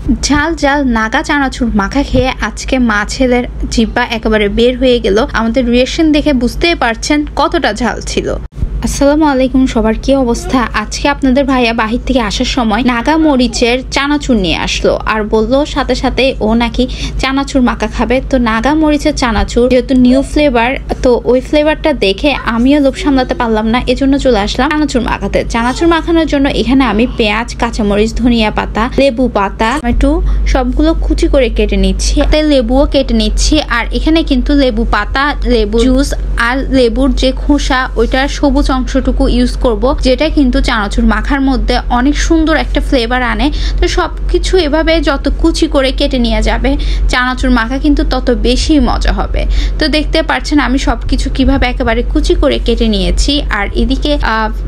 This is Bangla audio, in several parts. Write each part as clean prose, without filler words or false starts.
ঝাল ঝাল নাগা চানাচুর মাখা খেয়ে আজকে মা ছেলের জিহ্বা একেবারে বের হয়ে গেল। আমাদের রিঅ্যাকশন দেখে বুঝতেই পারছেন কতটা ঝাল ছিল। আসসালামু আলাইকুম, সবার কি অবস্থা? আজকে আপনাদের ভাইয়া বাহির থেকে আসার সময় নাগা মরিচের চানাচুর নিয়ে আসলো আর বললো সাথে সাথে ও নাকি চানাচুর মাখা খাবে। তো নাগা মরিচের চানাচুর যেহেতু নিউ ফ্লেভার, তো ওই ফ্লেভারটা দেখে আমিও লোভ সামলাতে পারলাম না, এজন্য চলে আসলাম চানাচুর মাখাতে। চানাচুর মাখানোর জন্য এখানে আমি পেঁয়াজ, কাঁচামরিচ, ধনিয়া পাতা, লেবু পাতা, টমেটো সবগুলো কুচি করে কেটে নিচ্ছি, তাই লেবুও কেটে নিচ্ছি। আর এখানে কিন্তু লেবু পাতা, লেবু জুস আর লেবুর যে খোসা ওইটার সবুজ অংশটুকু ইউজ করব, যেটা কিন্তু চানাচুর মাখার মধ্যে অনেক সুন্দর একটা ফ্লেভার আনে। তো সবকিছু এভাবে যত কুচি করে কেটে নিয়ে যাবে চানাচুর মাখা কিন্তু তত বেশি মজা হবে। তো দেখতে পাচ্ছেন আমি সবকিছু কিভাবে একেবারে কুচি করে কেটে নিয়েছি। আর এদিকে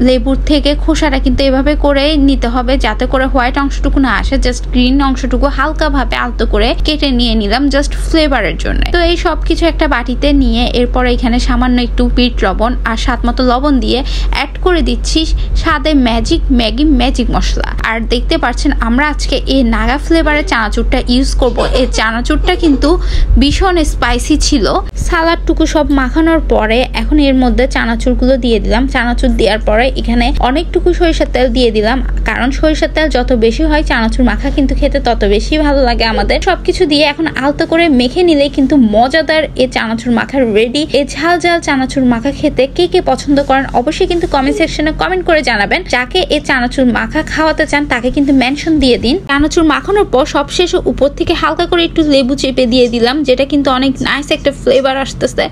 লেবুর থেকে খোসাটা কিন্তু এভাবে করে নিতে হবে যাতে করে হোয়াইট অংশটুকু না আসে, জাস্ট গ্রিন অংশটুকু হালকাভাবে আলতো করে কেটে নিয়ে নিলাম জাস্ট ফ্লেভারের জন্য। তো এই সবকিছু একটা বাটিতে নিয়ে এরপর এখানে সামান্য একটু বিট লবণ আর স্বাদ মতো লবণ দিয়ে অ্যাড করে দিচ্ছি স্বাদে ম্যাগি ম্যাজিক মশলা। আর দেখতে পাচ্ছেন আমরা আজকে এই নাগা ফ্লেভারের চানাচুরটা ইউজ করব। এই চানাচুরটা কিন্তু ভীষণ স্পাইসি ছিল। সালাডটুকু সব মাখানোর পরে এখন এর মধ্যে চানাচুরগুলো দিয়ে দিলাম। চানাচুর দেওয়ার পরে এখানে অনেকটুকু সরিষার তেল দিয়ে দিলাম, কারণ সরিষার তেল যত বেশি হয় চানাচুর মাখা কিন্তু খেতে তত বেশি ভালো লাগে আমাদের। সবকিছু দিয়ে এখন আলতো করে মেখে নিলে কিন্তু মজাদার এই চানাচুর মাখা রেডি। এই ঝাল ঝাল চানাচুর মাখা খেতে কে কে পছন্দ করেন অবশ্যই কিন্তু কমেন্ট সেকশনে কমেন্ট করে জানাবেন। যাকে এই চানাচুর মাখা খাওয়াতে চান তাকে কিন্তু মেনশন দিয়ে দিন। চানাচুর মাখানোর পর সবশেষে উপর থেকে হালকা করে একটু লেবু চেপে দিয়ে দিলাম, যেটা কিন্তু অনেক নাইস একটা ফ্লেভার আসতেছে।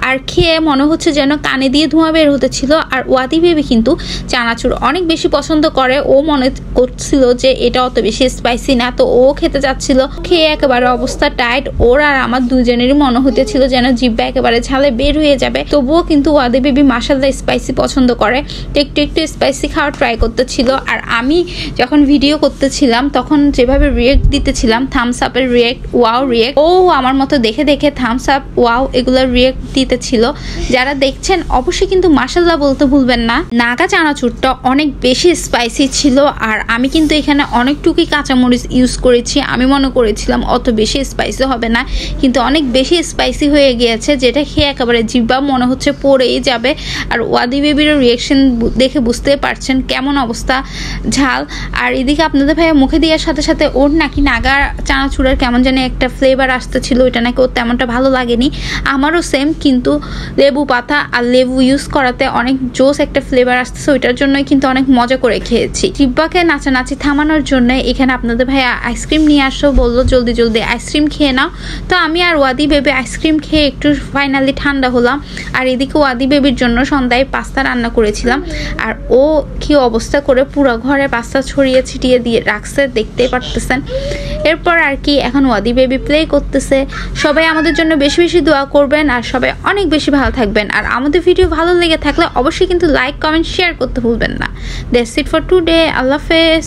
আর খেয়ে মনে হচ্ছে যেন কানে দিয়ে ধোঁয়া বের হতেছিল। আর ওয়াদি বেবি কিন্তু চানাচুর অনেক বেশি পছন্দ করে, ও মনে করছিল যে এটা অত বেশি স্পাইসি না, তো ও খেতে যাচ্ছিল। খেয়ে একেবারে অবস্থা টাইট। ওর আর আমার দুজনেরই মনে হতেছিল যেন জিহ্বা একেবারে ঝালে বের হয়ে যাবে। তবুও কিন্তু ওয়াদি বেবি মাশাআল্লাহ স্পাইসি পছন্দ করে, একটু একটু স্পাইসি খাওয়ার ট্রাই করতেছিল। আর আমি যখন ভিডিও করতেছিলাম তখন যেভাবে রিয়েক্ট দিতেছিলাম, থামস আপের রিয়েক্ট, ওয়াও রিয়েক্ট, ও আমার মতো দেখে দেখে থামস আপ, ওয়াও এগুলোর রিয়েক্ট দিতেছিল। যারা দেখছেন অবশ্যই কিন্তু মাশাআল্লাহ বলতে ভুলবেন না। নাগা চানাচুরটা অনেক বেশি স্পাইসি ছিল আর আমি কিন্তু এখানে অনেকটুকুই কাঁচামরিচ ইউজ করেছি। আমি মনে করেছিলাম অত বেশি স্পাইসি হবে না, কিন্তু অনেক বেশি স্পাইসি হয়ে গিয়েছে, যেটা খেয়ে একেবারে জিহ্বা মনে হচ্ছে পড়েই যাবে। আর ওয়াদি বেবির রিয়েকশন দেখে বুঝতে পারছেন কেমন অবস্থা ঝাল। আর এদিকে আপনাদের ভাইয়া মুখে দেওয়ার সাথে সাথে ওর নাকি নাগা চানাচুরের কেমন জানি একটা ফ্লেভার আসতেছিল, ওইটা নাকি ওর তেমনটা ভালো লাগেনি। আমারও সেম, কিন্তু লেবু পাতা আর লেবু ইউজ করাতে অনেক জোস একটা ফ্লেভার আসতেছে, ওইটার জন্যই কিন্তু অনেক মজা করে খেয়েছি। জিহ্বাকে নাচানাচি থামানোর জন্য এখানে আপনাদের ভাইয়া আইসক্রিম নিয়ে আসো, বললো জলদি জলদি আইসক্রিম খেয়ে নাও। তো আমি আর ওয়াদি বেবি আইসক্রিম খেয়ে একটু ফাইনালি ঠান্ডা হলাম। আর এদিকে ওয়াদি বেবির জন্য সন্ধ্যায় পাস্তা রান্না করেছিলাম, আর ও কি অবস্থা করে পুরো ঘরে পাস্তা ছড়িয়ে ছিটিয়ে দিয়ে রাখছে দেখতেই পারতেছেন। এরপর আর কি এখন ওয়াদি বেবি প্লে করতেছে। সবাই আমাদের জন্য বেশি বেশি দোয়া করবেন আর সবাই অনেক বেশি ভালো থাকবেন। আর আমাদের ভিডিও ভালো লেগে থাকলে অবশ্যই কিন্তু লাইক, কমেন্ট, শেয়ার করতে ভুলবেন না। That's it for today. আল্লাহ হাফেজ।